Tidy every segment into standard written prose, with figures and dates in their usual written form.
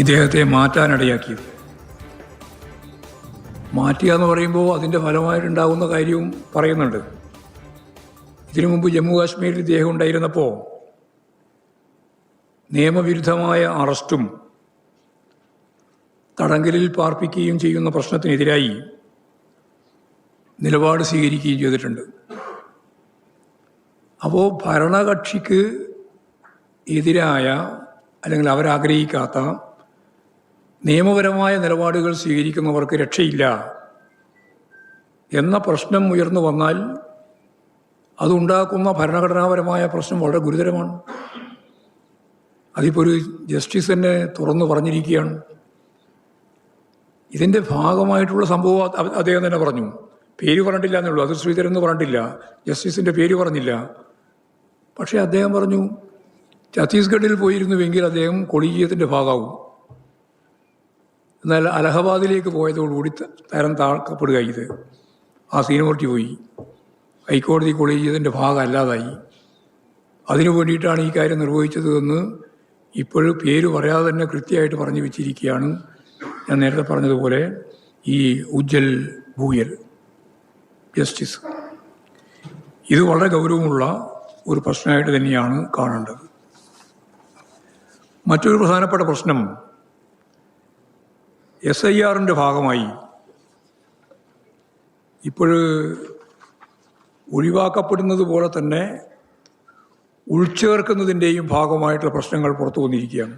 ഇദ്ദേഹത്തെ മാറ്റാനിടയാക്കിയത്. മാറ്റുക എന്ന് പറയുമ്പോൾ അതിൻ്റെ ഫലമായിട്ടുണ്ടാകുന്ന കാര്യവും പറയുന്നുണ്ട്. ഇതിനു മുമ്പ് ജമ്മു കാശ്മീരിൽ ഇദ്ദേഹം ഉണ്ടായിരുന്നപ്പോൾ നിയമവിരുദ്ധമായ അറസ്റ്റും തടങ്കലിൽ പാർപ്പിക്കുകയും ചെയ്യുന്ന പ്രശ്നത്തിനെതിരായി നിലപാട് സ്വീകരിക്കുകയും ചെയ്തിട്ടുണ്ട്. അപ്പോൾ ഭരണകക്ഷിക്ക് എതിരായ അല്ലെങ്കിൽ അവരാഗ്രഹിക്കാത്ത നിയമപരമായ നിലപാടുകൾ സ്വീകരിക്കുന്നവർക്ക് രക്ഷയില്ല എന്ന പ്രശ്നം ഉയർന്നു വന്നാൽ അതുണ്ടാക്കുന്ന ഭരണഘടനാപരമായ പ്രശ്നം വളരെ ഗുരുതരമാണ്. അതിപ്പോൾ ഒരു ജസ്റ്റിസ് തന്നെ തുറന്നു പറഞ്ഞിരിക്കുകയാണ്. ഇതിൻ്റെ ഭാഗമായിട്ടുള്ള സംഭവം അദ്ദേഹം തന്നെ പറഞ്ഞു. പേര് പറഞ്ഞിട്ടില്ല എന്നുള്ളൂ, അത് ശ്രീധരൻ എന്ന് പറഞ്ഞിട്ടില്ല, ജസ്റ്റിസിൻ്റെ പേര് പറഞ്ഞില്ല. പക്ഷേ അദ്ദേഹം പറഞ്ഞു ഛത്തീസ്ഗഡിൽ പോയിരുന്നുവെങ്കിൽ അദ്ദേഹം കൊളീജിയത്തിൻ്റെ ഭാഗമാവും. എന്നാൽ അലഹബാദിലേക്ക് പോയതോടുകൂടി തരം താഴ്ക്കപ്പെടുക. ഇത് ആ സീനിയോറിറ്റി പോയി, ഹൈക്കോടതി കൊളീജിയത്തിൻ്റെ ഭാഗം അല്ലാതായി. അതിനു വേണ്ടിയിട്ടാണ് ഈ കാര്യം നിർവഹിച്ചത് എന്ന് ഇപ്പോഴും പേര് പറയാതെ തന്നെ കൃത്യമായിട്ട് പറഞ്ഞു വെച്ചിരിക്കുകയാണ്. ഞാൻ നേരത്തെ പറഞ്ഞതുപോലെ ഈ ഉജ്ജൽ ഭൂയൽ ജസ്റ്റിസ്. ഇത് വളരെ ഗൗരവമുള്ള ഒരു പ്രശ്നമായിട്ട് തന്നെയാണ് കാണേണ്ടത്. മറ്റൊരു പ്രധാനപ്പെട്ട പ്രശ്നം SIRൻ്റെ ഭാഗമായി ഇപ്പോൾ ഒഴിവാക്കപ്പെടുന്നത് പോലെ തന്നെ ഉൾച്ചേർക്കുന്നതിൻ്റെയും ഭാഗമായിട്ടുള്ള പ്രശ്നങ്ങൾ പുറത്തു വന്നിരിക്കുകയാണ്.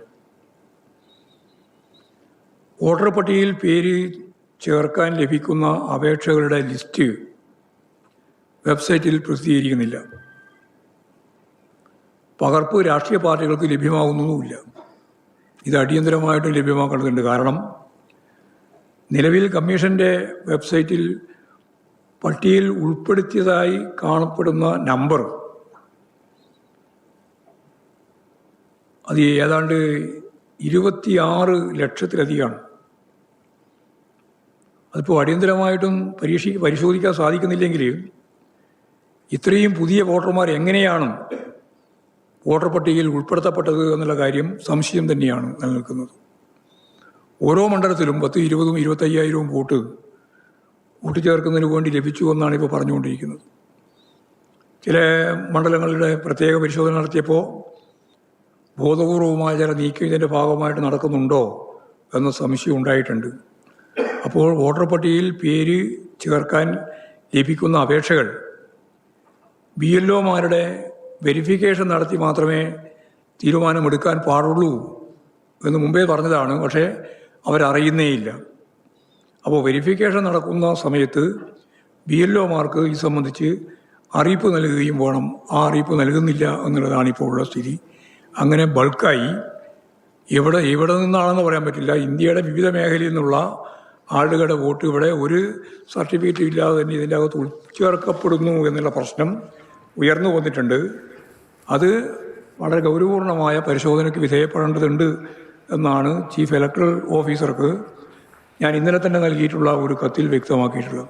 വോട്ടർ പട്ടികയിൽ പേര് ചേർക്കാൻ ലഭിക്കുന്ന അപേക്ഷകളുടെ ലിസ്റ്റ് വെബ്സൈറ്റിൽ പ്രസിദ്ധീകരിക്കുന്നില്ല. പകർപ്പ് രാഷ്ട്രീയ പാർട്ടികൾക്ക് ലഭ്യമാകുന്നതുമില്ല. ഇത് അടിയന്തരമായിട്ട് ലഭ്യമാക്കേണ്ടതുണ്ട്. കാരണം നിലവിൽ കമ്മീഷൻ്റെ വെബ്സൈറ്റിൽ പട്ടികയിൽ ഉൾപ്പെടുത്തിയതായി കാണപ്പെടുന്ന നമ്പർ അത് ഏതാണ്ട് 26 ലക്ഷത്തിലധികമാണ്. അതിപ്പോൾ അടിയന്തരമായിട്ടും പരിശോധിക്കാൻ സാധിക്കുന്നില്ലെങ്കിൽ ഇത്രയും പുതിയ വോട്ടർമാർ എങ്ങനെയാണ് വോട്ടർ പട്ടികയിൽ ഉൾപ്പെടുത്തപ്പെട്ടത് എന്നുള്ള കാര്യം സംശയം തന്നെയാണ് നിലനിൽക്കുന്നത്. ഓരോ മണ്ഡലത്തിലും 10, 20, 25,000 വോട്ട് ചേർക്കുന്നതിന് വേണ്ടി ലഭിച്ചു എന്നാണ് ഇപ്പോൾ പറഞ്ഞുകൊണ്ടിരിക്കുന്നത്. ചില മണ്ഡലങ്ങളുടെ പ്രത്യേക പരിശോധന നടത്തിയപ്പോൾ ബോധപൂർവമായ ചില നീക്കം ഇതിൻ്റെ ഭാഗമായിട്ട് നടക്കുന്നുണ്ടോ എന്ന സംശയം ഉണ്ടായിട്ടുണ്ട്. അപ്പോൾ വോട്ടർ പട്ടികയിൽ പേര് ചേർക്കാൻ ലഭിക്കുന്ന അപേക്ഷകൾ BLOമാരുടെ വെരിഫിക്കേഷൻ നടത്തി മാത്രമേ തീരുമാനമെടുക്കാൻ പാടുള്ളൂ എന്ന് മുമ്പേ പറഞ്ഞതാണ്. പക്ഷേ അവരറിയുന്നേയില്ല. അപ്പോൾ വെരിഫിക്കേഷൻ നടക്കുന്ന സമയത്ത് BLOമാർക്ക് ഈ സംബന്ധിച്ച് അറിയിപ്പ് നൽകുകയും വേണം. ആ അറിയിപ്പ് നൽകുന്നില്ല എന്നുള്ളതാണ് ഇപ്പോൾ ഉള്ള സ്ഥിതി. അങ്ങനെ ബൾക്കായി എവിടെ നിന്നാണെന്ന് പറയാൻ പറ്റില്ല, ഇന്ത്യയുടെ വിവിധ മേഖലയിൽ നിന്നുള്ള ആളുകളുടെ വോട്ട് ഇവിടെ ഒരു സർട്ടിഫിക്കറ്റ് ഇല്ലാതെ തന്നെ ഇതിൻ്റെ അകത്ത് ഉൾച്ചേർക്കപ്പെടുന്നു എന്നുള്ള പ്രശ്നം ഉയർന്നു വന്നിട്ടുണ്ട്. അത് വളരെ ഗൗരവപൂർണമായ പരിശോധനയ്ക്ക് വിധേയപ്പെടേണ്ടതുണ്ട് എന്നാണ് ചീഫ് ഇലക്ടറൽ ഓഫീസർക്ക് ഞാൻ ഇന്നലെ തന്നെ നൽകിയിട്ടുള്ള ഒരു കത്തിൽ വ്യക്തമാക്കിയിട്ടുള്ളത്.